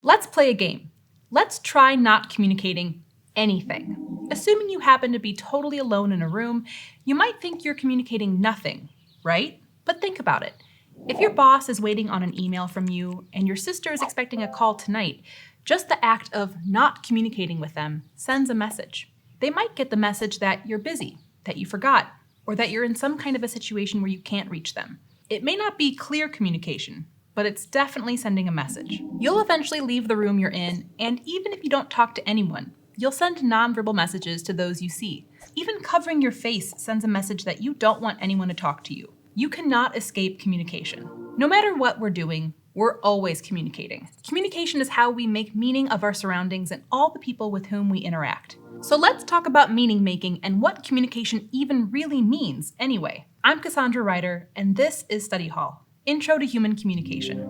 Let's play a game. Let's try not communicating anything. Assuming you happen to be totally alone in a room, you might think you're communicating nothing, right? But think about it. If your boss is waiting on an email from you and your sister is expecting a call tonight, just the act of not communicating with them sends a message. They might get the message that you're busy, that you forgot, or that you're in some kind of a situation where you can't reach them. It may not be clear communication, but it's definitely sending a message. You'll eventually leave the room you're in, and even if you don't talk to anyone, you'll send nonverbal messages to those you see. Even covering your face sends a message that you don't want anyone to talk to you. You cannot escape communication. No matter what we're doing, we're always communicating. Communication is how we make meaning of our surroundings and all the people with whom we interact. So let's talk about meaning making and what communication even really means anyway. I'm Cassandra Ryder, and this is Study Hall, Intro to Human Communication.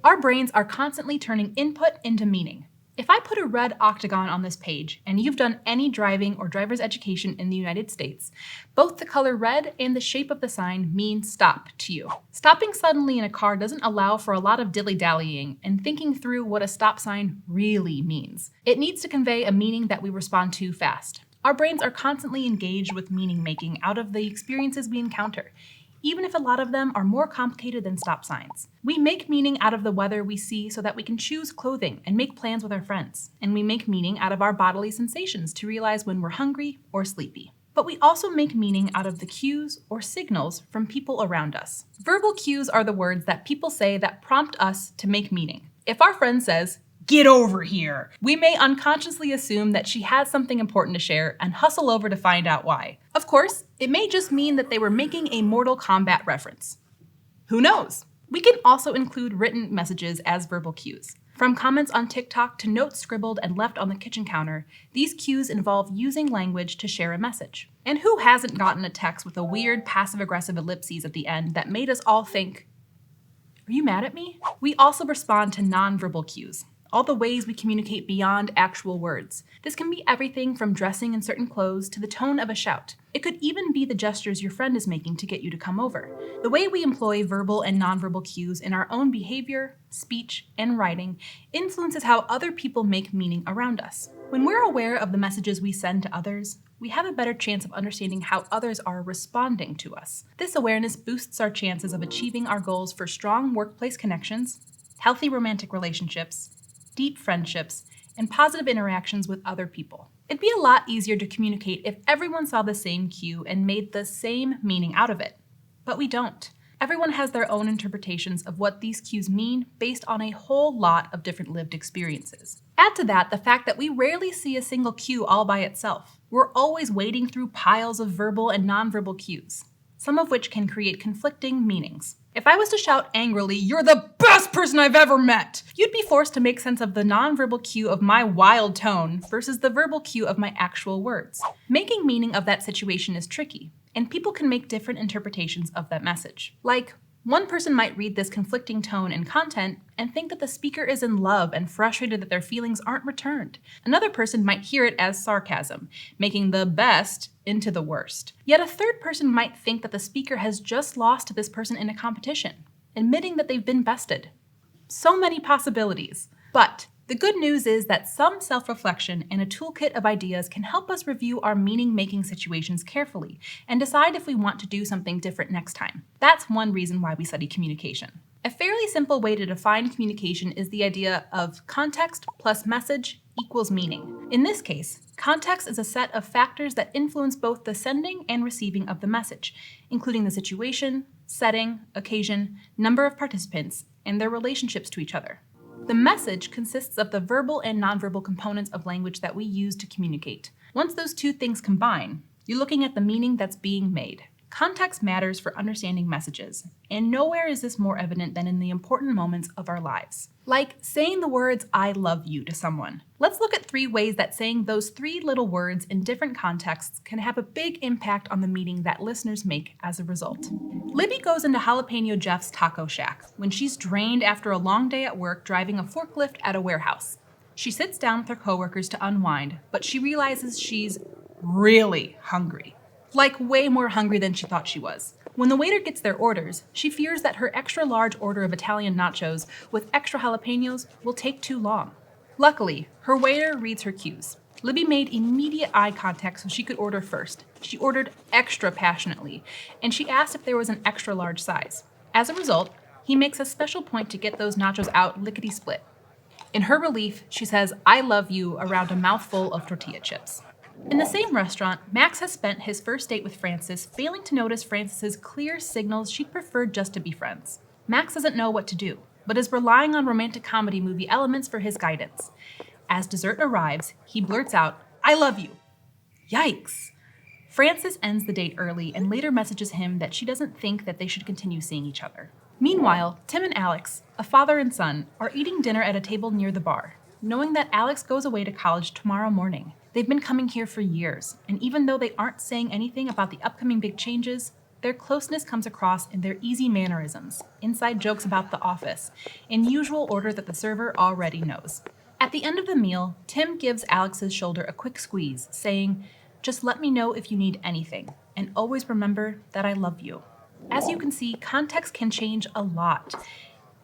Our brains are constantly turning input into meaning. If I put a red octagon on this page, and you've done any driving or driver's education in the United States, both the color red and the shape of the sign mean stop to you. Stopping suddenly in a car doesn't allow for a lot of dilly-dallying and thinking through what a stop sign really means. It needs to convey a meaning that we respond to fast. Our brains are constantly engaged with meaning making out of the experiences we encounter, even if a lot of them are more complicated than stop signs. We make meaning out of the weather we see so that we can choose clothing and make plans with our friends. And we make meaning out of our bodily sensations to realize when we're hungry or sleepy. But we also make meaning out of the cues or signals from people around us. Verbal cues are the words that people say that prompt us to make meaning. If our friend says, "Get over here," we may unconsciously assume that she has something important to share and hustle over to find out why. Of course, it may just mean that they were making a Mortal Kombat reference. Who knows? We can also include written messages as verbal cues. From comments on TikTok to notes scribbled and left on the kitchen counter, these cues involve using language to share a message. And who hasn't gotten a text with a weird passive-aggressive ellipses at the end that made us all think, "Are you mad at me?" We also respond to nonverbal cues, all the ways we communicate beyond actual words. This can be everything from dressing in certain clothes to the tone of a shout. It could even be the gestures your friend is making to get you to come over. The way we employ verbal and nonverbal cues in our own behavior, speech, and writing influences how other people make meaning around us. When we're aware of the messages we send to others, we have a better chance of understanding how others are responding to us. This awareness boosts our chances of achieving our goals for strong workplace connections, healthy romantic relationships, deep friendships, and positive interactions with other people. It'd be a lot easier to communicate if everyone saw the same cue and made the same meaning out of it. But we don't. Everyone has their own interpretations of what these cues mean based on a whole lot of different lived experiences. Add to that the fact that we rarely see a single cue all by itself. We're always wading through piles of verbal and nonverbal cues, some of which can create conflicting meanings. If I was to shout angrily, "You're the best person I've ever met," you'd be forced to make sense of the nonverbal cue of my wild tone versus the verbal cue of my actual words. Making meaning of that situation is tricky, and people can make different interpretations of that message. Like, one person might read this conflicting tone and content and think that the speaker is in love and frustrated that their feelings aren't returned. Another person might hear it as sarcasm, making the best into the worst. Yet a third person might think that the speaker has just lost to this person in a competition, admitting that they've been bested. So many possibilities. But the good news is that some self-reflection and a toolkit of ideas can help us review our meaning-making situations carefully and decide if we want to do something different next time. That's one reason why we study communication. A fairly simple way to define communication is the idea of context plus message equals meaning. In this case, context is a set of factors that influence both the sending and receiving of the message, including the situation, setting, occasion, number of participants, and their relationships to each other. The message consists of the verbal and nonverbal components of language that we use to communicate. Once those two things combine, you're looking at the meaning that's being made. Context matters for understanding messages, and nowhere is this more evident than in the important moments of our lives. Like saying the words "I love you" to someone. Let's look at 3 ways that saying those 3 little words in different contexts can have a big impact on the meaning that listeners make as a result. Libby goes into Jalapeno Jeff's taco shack when she's drained after a long day at work driving a forklift at a warehouse. She sits down with her coworkers to unwind, but she realizes she's really hungry. Like way more hungry than she thought she was. When the waiter gets their orders, she fears that her extra large order of Italian nachos with extra jalapenos will take too long. Luckily, her waiter reads her cues. Libby made immediate eye contact so she could order first. She ordered extra passionately, and she asked if there was an extra large size. As a result, he makes a special point to get those nachos out lickety-split. In her relief, she says, "I love you," around a mouthful of tortilla chips. In the same restaurant, Max has spent his first date with Frances failing to notice Frances's clear signals she'd prefer just to be friends. Max doesn't know what to do, but is relying on romantic comedy movie elements for his guidance. As dessert arrives, he blurts out, "I love you." Yikes! Frances ends the date early and later messages him that she doesn't think that they should continue seeing each other. Meanwhile, Tim and Alex, a father and son, are eating dinner at a table near the bar, knowing that Alex goes away to college tomorrow morning. They've been coming here for years, and even though they aren't saying anything about the upcoming big changes, their closeness comes across in their easy mannerisms, inside jokes about the office, and usual order that the server already knows. At the end of the meal, Tim gives Alex's shoulder a quick squeeze, saying, "Just let me know if you need anything, and always remember that I love you." As you can see, context can change a lot.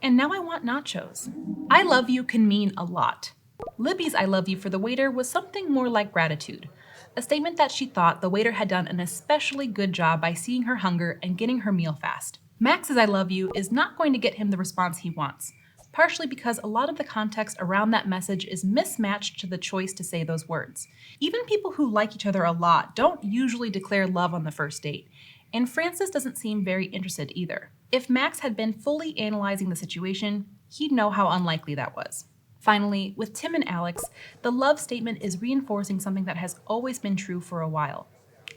And now I want nachos. "I love you" can mean a lot. Libby's "I love you" for the waiter was something more like gratitude, a statement that she thought the waiter had done an especially good job by seeing her hunger and getting her meal fast. Max's "I love you" is not going to get him the response he wants, partially because a lot of the context around that message is mismatched to the choice to say those words. Even people who like each other a lot don't usually declare love on the first date, and Frances doesn't seem very interested either. If Max had been fully analyzing the situation, he'd know how unlikely that was. Finally, with Tim and Alex, the love statement is reinforcing something that has always been true for a while,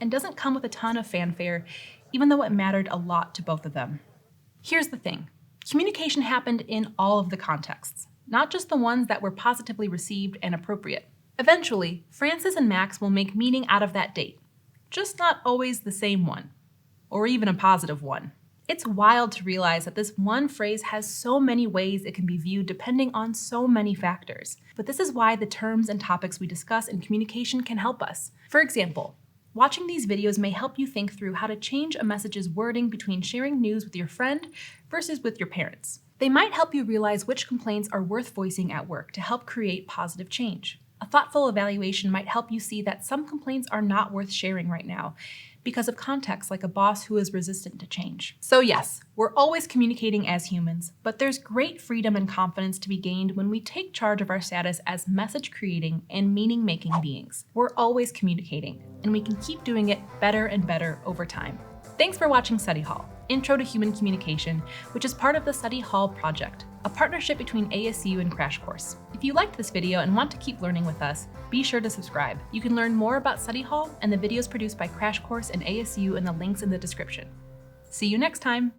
and doesn't come with a ton of fanfare, even though it mattered a lot to both of them. Here's the thing. Communication happened in all of the contexts, not just the ones that were positively received and appropriate. Eventually, Frances and Max will make meaning out of that date, just not always the same one, or even a positive one. It's wild to realize that this one phrase has so many ways it can be viewed depending on so many factors. But this is why the terms and topics we discuss in communication can help us. For example, watching these videos may help you think through how to change a message's wording between sharing news with your friend versus with your parents. They might help you realize which complaints are worth voicing at work to help create positive change. A thoughtful evaluation might help you see that some complaints are not worth sharing right now because of context, like a boss who is resistant to change. So yes, we're always communicating as humans, but there's great freedom and confidence to be gained when we take charge of our status as message-creating and meaning-making beings. We're always communicating, and we can keep doing it better and better over time. Thanks for watching Study Hall, Intro to Human Communication, which is part of the Study Hall Project, a partnership between ASU and Crash Course. If you liked this video and want to keep learning with us, be sure to subscribe. You can learn more about Study Hall and the videos produced by Crash Course and ASU in the links in the description. See you next time!